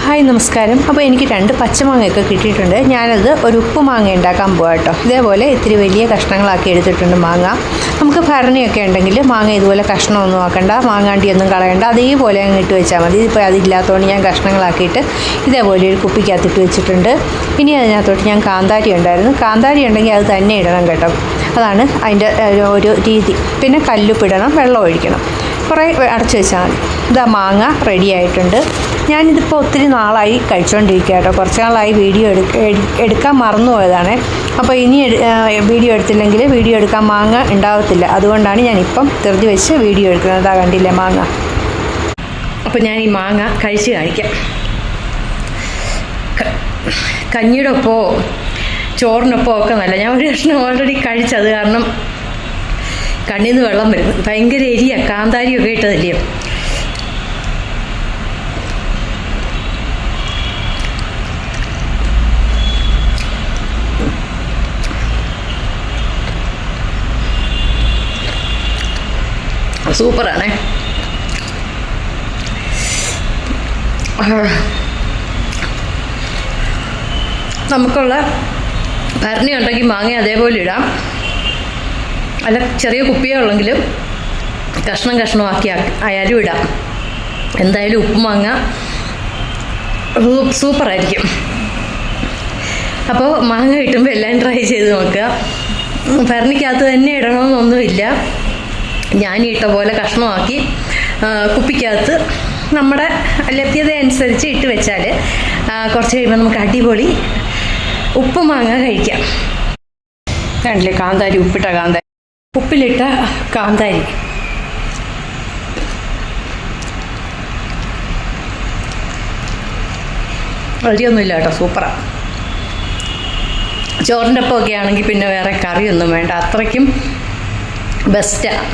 Hi നമസ്കാരം. അപ്പോൾ എനിക്ക് 2 പച്ചമാങ്ങയൊക്കെ കിട്ടിയിട്ടുണ്ട്. ഞാനത് ഒരു ഉപ്പ് മാങ്ങ ഉണ്ടാക്കാൻ പോകാം കേട്ടോ. ഇതേപോലെ ഇത്തിരി വലിയ കഷ്ണങ്ങളാക്കി എടുത്തിട്ടുണ്ട് മാങ്ങ. നമുക്ക് ഭരണിയൊക്കെ ഉണ്ടെങ്കിൽ മാങ്ങ ഇതുപോലെ കഷ്ണമൊന്നും ആക്കണ്ട, മാങ്ങാണ്ടിയൊന്നും കളയണ്ട, അതേപോലെ അങ്ങ് ഇട്ട് വെച്ചാൽ മതി. ഇപ്പോൾ അതില്ലാത്തതുകൊണ്ട് ഞാൻ കഷ്ണങ്ങളാക്കിയിട്ട് ഇതേപോലെ ഒരു കുപ്പിക്കകത്തിട്ട് വെച്ചിട്ടുണ്ട്. ഇനി അതിനകത്തോട്ട് ഞാൻ കാന്താരി ഉണ്ടായിരുന്നു. കാന്താരി ഉണ്ടെങ്കിൽ അത് തന്നെ ഇടണം കേട്ടോ. അതാണ് അതിൻ്റെ ഒരു രീതി. പിന്നെ കല്ലുപ്പിടണം, വെള്ളം ഒഴിക്കണം, കുറേ അടച്ചു വെച്ചാൽ മതി. ഇതാ മാങ്ങ റെഡി ആയിട്ടുണ്ട്. ഞാനിതിപ്പോൾ ഒത്തിരി നാളായി കഴിച്ചുകൊണ്ടിരിക്കുക കേട്ടോ. കുറച്ച് നാളായി വീഡിയോ എടുക്കാൻ മറന്നു പോയതാണ്. അപ്പോൾ ഇനി വീഡിയോ എടുത്തില്ലെങ്കിൽ വീഡിയോ എടുക്കാൻ മാങ്ങ ഉണ്ടാവത്തില്ല. അതുകൊണ്ടാണ് ഞാനിപ്പം ധൃതി വെച്ച് വീഡിയോ എടുക്കുന്നത്. അതാ കണ്ടില്ലേ മാങ്ങ. അപ്പോൾ ഞാൻ ഈ മാങ്ങ കഴിച്ച് കാണിക്കാം. കഞ്ഞിയുടെ ഒപ്പമോ ചോറിനൊപ്പമോ ഒക്കെ നല്ല. ഞാൻ ഒരു കഷ്ണം ഓൾറെഡി കഴിച്ചത് കാരണം കണ്ണിൽ നിന്ന് വെള്ളം വരും. ഭയങ്കര എരിയാണ്, കാന്താരിയൊക്കെ ഇട്ടതല്ലയോ. സൂപ്പറാണേ. നമുക്കുള്ള ഭരണി ഉണ്ടെങ്കിൽ മാങ്ങ അതേപോലെ ഇടാം. അല്ല ചെറിയ കുപ്പികളുണ്ടെങ്കിലും കഷ്ണമാക്കി ആയാലും ഇടാം. എന്തായാലും ഉപ്പ് മാങ്ങ സൂപ്പറായിരിക്കും. അപ്പോൾ മാങ്ങ കിട്ടുമ്പോൾ എല്ലാം ട്രൈ ചെയ്ത് നോക്കുക. ഭരണിക്കകത്ത് തന്നെ ഇടണമെന്നൊന്നുമില്ല. ഞാൻ ഇട്ട പോലെ കഷ്ണമാക്കി കുപ്പിക്കകത്ത് നമ്മുടെ ലഭ്യത അനുസരിച്ച് ഇട്ട് വെച്ചാൽ കുറച്ച് കഴിയുമ്പോൾ നമുക്ക് അടിപൊളി ഉപ്പ് മാങ്ങ കഴിക്കാം. കണ്ടില്ലേ കാന്താരി, ഉപ്പിട്ട കാന്താരി, ഉപ്പിലിട്ട കാന്താരി. വലിയൊന്നുമില്ല കേട്ടോ, സൂപ്പറാണ്. ചോറിൻ്റെ ഒപ്പമൊക്കെ ആണെങ്കിൽ പിന്നെ വേറെ കറിയൊന്നും വേണ്ട, അത്രയ്ക്കും ബെസ്റ്റാണ്.